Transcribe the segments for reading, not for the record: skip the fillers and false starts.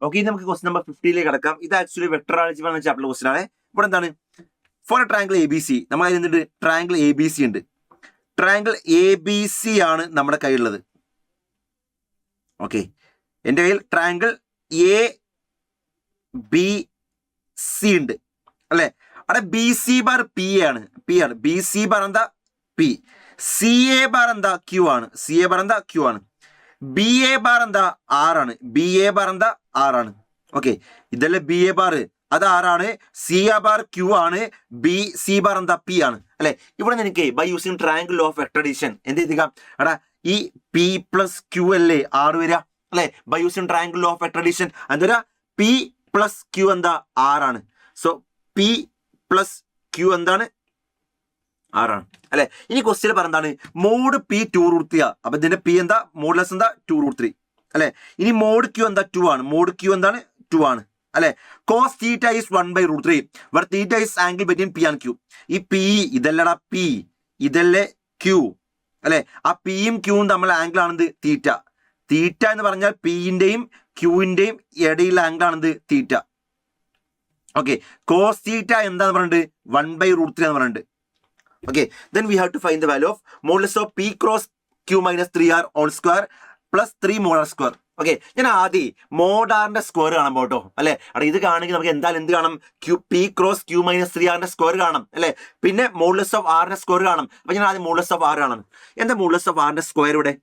Okay, നമുക്ക് question number 50 കിടക്കാം. ഇത് ആക്ച്വലി വെക്ടർ ആൾജിബ്ര എന്ന ചാപ്റ്റർ ക്വസ്റ്റൻ ആണ്. ഇവിടെ എന്താണ് for a triangle A B C, നമ്മൾ അതിന് ട്രയാങ്കിൾ എ ബി സി ഉണ്ട്. ട്രയാങ്കിൾ എ ബി സി ആണ് നമ്മുടെ കയ്യിലുള്ളത്. ഓക്കെ, എൻ്റെ കയ്യിൽ ട്രയാങ്കിൾ എ ബി സി ഉണ്ട് അല്ലെ. അവിടെ ബി സി ബാർ പി ആണ്. ബി സി ബാർ എന്താ പി. സി എ ബാർ എന്താ ക്യൂ ആണ്. ബി എ ബാർ എന്താ ആറാണ്. ഓക്കെ, ഇതല്ലേ ബി എ ബാർ, അത് ആറാണ്. സി എ ബാർ ക്യൂ ആണ്. ബി സി ബാർ എന്താ പി ആണ് അല്ലെ. ഇവിടെ എനിക്ക് by using triangle of vector addition എന്ത് ചെയ്തിക്കാം എടാ, ഈ പി പ്ലസ് ക്യൂ അല്ലേ 6 വരിക അല്ലെ. By using triangle of vector addition എന്താ, പി പ്ലസ് ക്യൂ എന്താ 6 ആണ്. സോ പി പ്ലസ് ക്യൂ എന്താണ് 6 ആണ് അല്ലെ. ഇനി ക്വസ്റ്റ്യൻ പറഞ്ഞതാണ് മോഡ് പി 2√3. അപ്പൊ ഇതിന്റെ പി എന്താ, മോഡ്ലെസ് എന്താ 2√3 അല്ലെ. ഇനി മോഡ് ക്യൂ എന്താ 2 ആണ്. മോഡ് ക്യൂ എന്താണ് 2 ആണ് അല്ലെ. Cos theta is 1/√3 where theta is angle between P and Q. ഈ പി ഇതല്ലടാ പി, ഇതല്ലേ ക്യൂ അല്ലെ. ആ പിയും ക്യൂവും തമ്മിൽ ആംഗിൾ ആണെന്ത് തീറ്റ. തീറ്റ എന്ന് പറഞ്ഞാൽ പിന്റെയും ക്യൂവിന്റെയും ഇടയിലുള്ള ആംഗിൾ ആണെന്ത് തീറ്റ. ഓക്കെ, കോസ് തീറ്റ എന്താന്ന് പറഞ്ഞിട്ട് 1/√3 എന്ന് പറഞ്ഞിട്ട്. Okay, then we have to find the value of modulus of p cross q minus 3r all square plus 3 mod r square. Okay, ഞാൻ ആദ്യം മോഡാറിന്റെ സ്ക്വയർ കാണാൻ പോട്ടോ അല്ലെ. അവിടെ ഇത് കാണുമെങ്കിൽ നമുക്ക് എന്തായാലും എന്ത് കാണാം, P cross Q minus 3r square കാണാം അല്ലെ. പിന്നെ മോഡുലസ് ഓഫ് ആറിന്റെ സ്ക്വയർ കാണാം. അപ്പൊ ഞാൻ ആദ്യം മോഡുലസ് ഓഫ് ആർ കാണാം. എന്താ മോഡുലസ് ഓഫ് ആറിന്റെ സ്ക്വയർ ഇവിടെ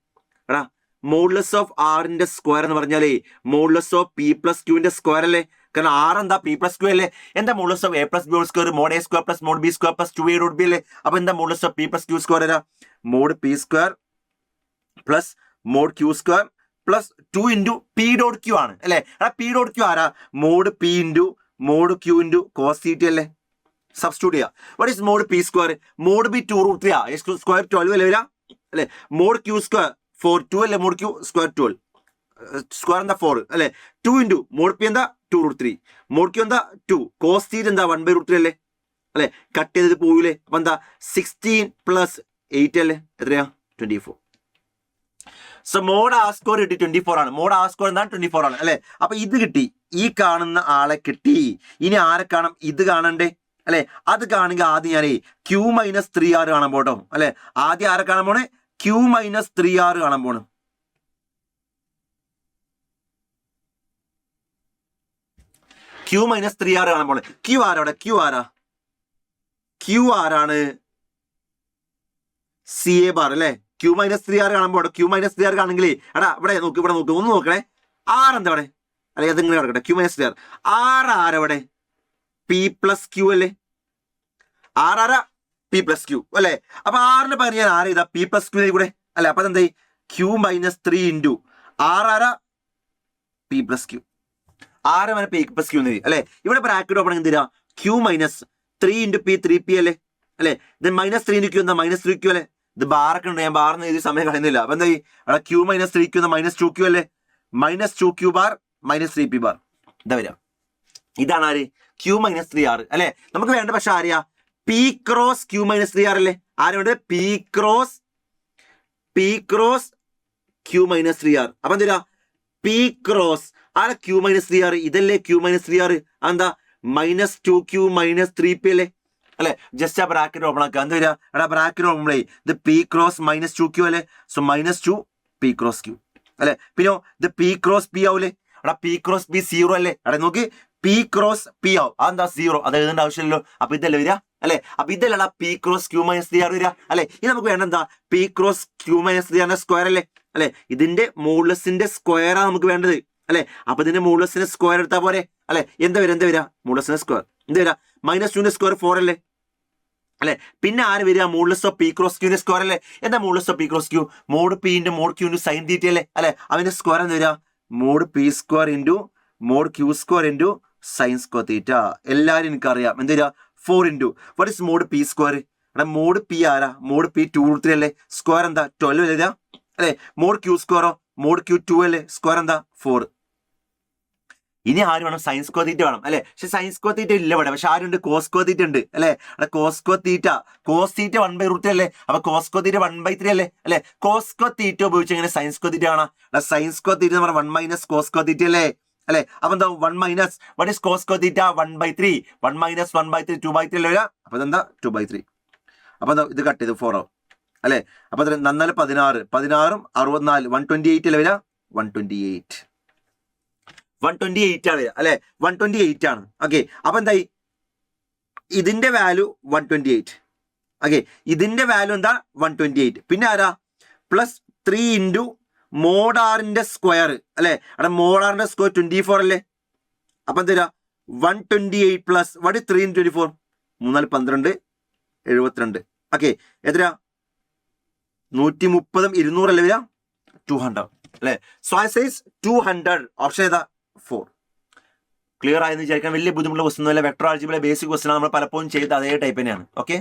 എടാ? മോഡുലസ് ഓഫ് ആറിന്റെ സ്ക്വയർ എന്ന് പറഞ്ഞാലേ മോഡുലസ് ഓഫ് പി പ്ലസ് ക്യൂവിന്റെ സ്ക്വയർ അല്ലേ. കാരണം ആർ എന്താ പി പ്ലസ് ക്യൂ അല്ലേ. എന്താ modulus of A plus B whole square, mod A square plus mod B square plus 2a√b അല്ലേ. അപ്പൊ എന്താ modulus of P plus Q square വരാ, mod P square plus mod Q square plus 2 into P dot Q ആണ് അല്ലെ. P dot Q ആരാ, mod P into mod Q into cos theta അല്ലേ. Substitute ചെയ്യാം. What is mod P square, mod B 2√3 square 12 അല്ലേ വരാ അല്ലെ. Mod Q square 2 അല്ലേ, mode Q square 12 square എന്താ 4 അല്ലെ. 2 ഇൻറ്റു മോഡ് പി എന്താ 2√3, മോഡ് ക്യൂ എന്താ 2, കോസ് തീറ്റ എന്താ 1/√3 അല്ലേ അല്ലെ. കട്ട് ചെയ്തത് പോയില്ലേ. അപ്പൊ എന്താ 16 പ്ലസ് 8 അല്ലേ, എത്രയാ 24. സോ മോഡ് ആർ സ്ക്വയർ കിട്ടി 24 ആണ്. മോഡ് ആർ സ്ക്വയർ എന്താണ് 24 ആണ് അല്ലെ. അപ്പൊ ഇത് കിട്ടി, ഈ കാണുന്ന ആളെ കിട്ടി. ഇനി ആരെ കാണാം, ഇത് കാണണ്ടേ അല്ലെ. അത് കാണുക ആദ്യം ഞാനേ ക്യൂ മൈനസ് 3r കാണാൻ പോട്ടോ അല്ലെ. ആദ്യം ആരെ കാണാൻ പോണേ, ക്യൂ മൈനസ് 3r കാണാൻ പോണം. ക്യൂ മൈനസ് 3r കാണാൻ പോണേ. ക്യൂ ആരാണ്, ക്യൂ ആരാണ്, സി എ ബാർ അല്ലെ. ക്യൂ മൈനസ് 3r കാണാൻ പോട്ടെ. ക്യൂ മൈനസ് 3r കാണെങ്കിലേ എടാ ഇവിടെ നോക്ക്, ഒന്ന് നോക്കണേ. ആർ എന്താ അവിടെ അല്ലെ, അത് ഇങ്ങനെ കിടക്കട്ടെ. ക്യൂ മൈനസ് 3r ആരവിടെ, പി പ്ലസ് ക്യൂ അല്ലേ. ആരാ പി പ്ലസ് ക്യൂ അല്ലെ. അപ്പൊ ആറിന് പകരം ഞാൻ ആരാ, പി പ്ലസ് ക്യൂ കൂടെ അല്ലെ. അപ്പൊ അതെന്തായി ക്യൂ മൈനസ് 3 ഇൻറ്റു ആരാ പി പ്ലസ് ക്യൂ. ആറ് വരെ പി പ്ലസ് ക്യൂ അല്ലെ. ഇവിടെ ബ്രാക്കറ്റ് ഓപ്പൺ എന്ത് തരാ, Q minus 3 into P 3p അല്ലേ അല്ലെ. ദെൻ മൈനസ് 3 ഇൻറ്റു ക്യൂ എന്താ മൈനസ് 3q അല്ലെ. ഇത് ബാറൊക്കെ ഉണ്ട്, ഞാൻ ബാറിന് എഴുതി സമയം കളയുന്നില്ല. അപ്പൊ എന്തായി അവിടെ ക്യൂ മൈനസ് 3q എന്താ മൈനസ് 2q അല്ലേ. Minus 2q bar minus 3p bar എന്താ വരിക. ഇതാണ് ആര്, ക്യൂ മൈനസ് 3r അല്ലെ. നമുക്ക് വേണ്ട പക്ഷെ ആരെയാ, P cross Q minus 3r അല്ലേ. ആരുണ്ട്, P cross Q minus 3r. അപ്പൊ എന്താ പി ക്രോസ് ആരെ, ക്യൂ മൈനസ് 3r ഇതല്ലേ. ക്യൂ മൈനസ് 3r എന്താ മൈനസ് 2q മൈനസ് 3p അല്ലേ അല്ലെ. ജസ്റ്റ് ആ ബ്രാക്കറ്റ് ഓപ്പൺ ആക്കുക. എന്താ വരിക എടാ, ബ്രാക്കറ്റ് ഓപ്പൺ ആയി ഇത് പി ക്രോസ് മൈനസ് 2q അല്ലെ. So minus 2 P cross Q അല്ലെ. പിന്നെയോ ഇത് പി ക്രോസ് പി ആവൂലേ എടാ. പി ക്രോസ് പി 0 അല്ലേ. എടാ നോക്കി, പി ക്രോസ് പി ആവും, അതെന്താ 0, അത് എഴുതേണ്ട ആവശ്യമില്ലല്ലോ. അപ്പൊ ഇതല്ലേ വരിക അല്ലെ. അപ്പൊ ഇതല്ലടാ P cross Q minus 3r വരിക അല്ലെ. ഇനി നമുക്ക് വേണ്ട എന്താ, P cross Q minus 3r square അല്ലേ അല്ലെ. ഇതിന്റെ മോഡുലസിന്റെ സ്ക്വയറാ നമുക്ക് വേണ്ടത് അല്ലെ. അപ്പൊ ഇതിന്റെ മോഡുലസിന്റെ സ്ക്വയർ എടുത്താൽ പോരെ അല്ലെ. എന്താ വരിക മോഡുലസിന്റെ സ്ക്വയർ എന്താ വരിക, മൈനസ് 2ന്റെ സ്ക്വയർ 4 അല്ലേ അല്ലെ. പിന്നെ ആര് വരിക, മോഡുലസ് ഓഫ് പി ക്രോസ് ക്യൂന്റെ സ്ക്വയർ അല്ലേ. എന്താ modulus of P cross Q, mod P into mod Q into sine theta അല്ലേ അല്ലെ. അവന്റെ സ്ക്വയർ എന്താ വരിക, mod P square into mod Q square into sine square theta. എല്ലാവരും എനിക്കറിയാം എന്താ വരിക 4 into what is mod P square. എടാ മോഡ് പി ആരാ, മോഡ് പി 2√3 അല്ലേ. സ്ക്വയർ എന്താ 12 വരിക അല്ലെ. മോഡ് ക്യൂ സ്ക്വയറോ, മോഡ് ക്യൂ 2 അല്ലേ. സ്ക്വയർ എന്താ 4. ഇനി ആര് വേണം, സൈൻ സ്ക്വയർ തീറ്റ വേണം അല്ലെ. പക്ഷെ സൈൻ സ്ക്വയർ തീറ്റ ഇല്ല ഇവിടെ. പക്ഷെ ആരുണ്ട്, കോസ് സ്ക്വയർ തീറ്റ ഉണ്ട് അല്ലെ. കോസ് സ്ക്വയർ തീറ്റ 1/√3 അല്ലേ. അപ്പൊ കോസ് സ്ക്വയർ തീറ്റ 1/3 അല്ലേ അല്ലെ. കോസ് സ്ക്വയർ തീറ്റ ഉപയോഗിച്ച് എങ്ങനെ സൈൻ സ്ക്വയർ തീറ്റ കാണാം. സൈൻ സ്ക്വയർ തീറ്റ എന്ന് പറഞ്ഞാൽ 1 മൈനസ് കോസ് സ്ക്വയർ തീറ്റ അല്ലേ അല്ലെ. അപ്പൊ എന്താ 1 minus what is cos square theta 1/3. 1 minus 1/3 2/3 അല്ലേ വരിക. അപ്പൊ ഇതെന്താ 2/3. അപ്പൊ എന്താ ഇത് കട്ട് ചെയ്ത് 4 ആവും അല്ലെ. അപ്പൊ 4 16 16 64 128 അല്ലേ വരിക. 128 ആണ് വരിക അല്ലെ. 128 ആണ്. ഓക്കെ. അപ്പൊ എന്തായി ഇതിന്റെ വാല്യൂ 128. ഓക്കെ. ഇതിന്റെ വാല്യൂ എന്താ 128. പിന്നെ ആരാ പ്ലസ് 3 ഇൻറ്റു മോഡ് ആറിന്റെ സ്ക്വയർ അല്ലെ. അവിടെ മോഡ് ആറിന്റെ സ്ക്വയർ 24 അല്ലേ. അപ്പൊ എന്താ 128 പ്ലസ് വട്ട് 3 ഇൻറ്റു 24 3 12 72. ഓക്കെ. എത്ര 130 200 അല്ലേ വരിക. 200 അല്ലെ. So answer is 200. ഓപ്ഷൻ ഏതാ 4. ക്ലിയർ ആയെന്ന് വിചാരിക്കാൻ വലിയ ബുദ്ധിമുട്ടുള്ള ക്വസ്റ്റൻ ഒന്നുമല്ല. വെക്ടർ ആൾജിബ്രയിലെ ബേസിക് ക്വസ്റ്റൻ നമ്മൾ പലപ്പോഴും ചെയ്ത അതേ ടൈപ്പ് തന്നെയാണ്. ഓക്കെ.